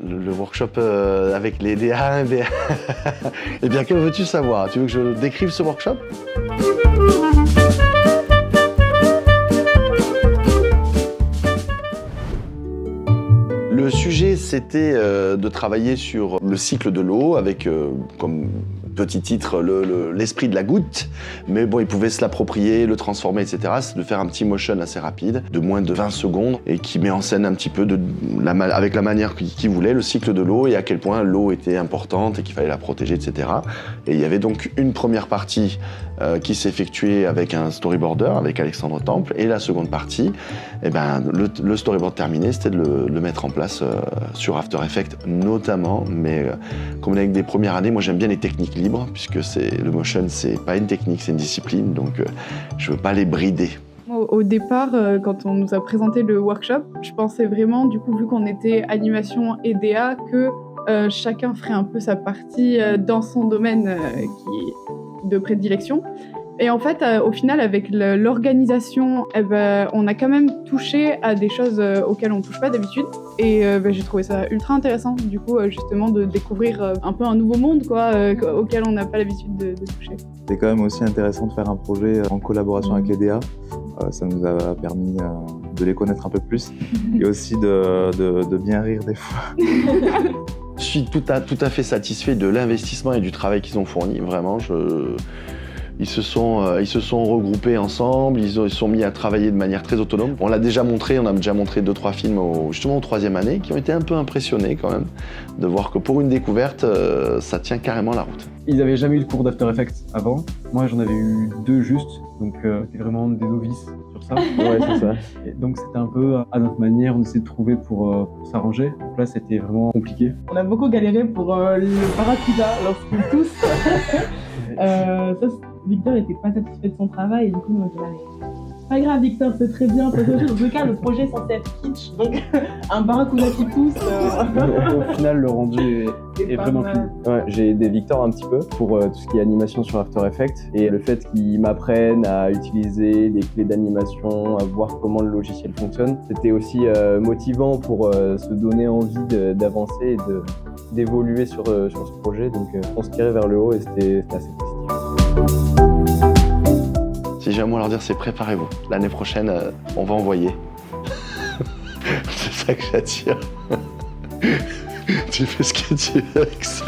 Le workshop avec les DA1, DA... Eh bien, que veux-tu savoir? Tu veux que je décrive ce workshop? Le sujet, c'était de travailler sur le cycle de l'eau avec, comme petit titre, l'esprit de la goutte. Mais bon, ils pouvaient se l'approprier, le transformer, etc. C'est de faire un petit motion assez rapide, de moins de 20 secondes, et qui met en scène un petit peu, avec la manière qu'ils voulaient, le cycle de l'eau et à quel point l'eau était importante et qu'il fallait la protéger, etc. Et il y avait donc une première partie qui s'effectuait avec un storyboarder, avec Alexandre Temple, et la seconde partie, eh ben, le storyboard terminé, c'était de le mettre en place sur After Effects notamment, mais comme on est avec des premières années, moi j'aime bien les techniques libres, puisque le motion, c'est pas une technique, c'est une discipline, donc je veux pas les brider. Au départ, quand on nous a présenté le workshop, je pensais vraiment, du coup, vu qu'on était animation et DA, que chacun ferait un peu sa partie dans son domaine de prédilection. Et en fait, au final, avec l'organisation, on a quand même touché à des choses auxquelles on ne touche pas d'habitude. Et j'ai trouvé ça ultra intéressant, du coup, justement, de découvrir un peu un nouveau monde, quoi, auquel on n'a pas l'habitude de toucher. C'est quand même aussi intéressant de faire un projet en collaboration avec les DA. Ça nous a permis de les connaître un peu plus et aussi de bien rire des fois. Je suis tout à fait satisfait de l'investissement et du travail qu'ils ont fourni, vraiment. Ils se sont regroupés ensemble, ils se sont mis à travailler de manière très autonome. On a déjà montré 2-3 films justement aux 3e année qui ont été un peu impressionnés quand même de voir que pour une découverte, ça tient carrément la route. Ils n'avaient jamais eu de cours d'After Effects avant. Moi, j'en avais eu 2 juste, donc c'était vraiment des novices sur ça. Ouais, c'est ça. Et donc c'était un peu à notre manière, on essayait de trouver pour s'arranger. Donc là, c'était vraiment compliqué. On a beaucoup galéré pour le Barracuda lorsqu'ils toussent. Victor n'était pas satisfait de son travail et du coup, nous on dit pas grave Victor, c'est très bien, parce que dans tous les cas, le projet est censé être kitsch, donc un barracuda qui pousse... Au final, le rendu est vraiment fini. Ouais, j'ai aidé Victor un petit peu pour tout ce qui est animation sur After Effects et le fait qu'il m'apprenne à utiliser des clés d'animation, à voir comment le logiciel fonctionne, c'était aussi motivant pour se donner envie d'avancer et d'évoluer sur ce projet, donc on se tirait vers le haut et c'était assez positif. Si j'ai un mot à leur dire, c'est préparez-vous. L'année prochaine, on va envoyer. C'est ça que j'attire. Tu fais ce que tu veux avec ça.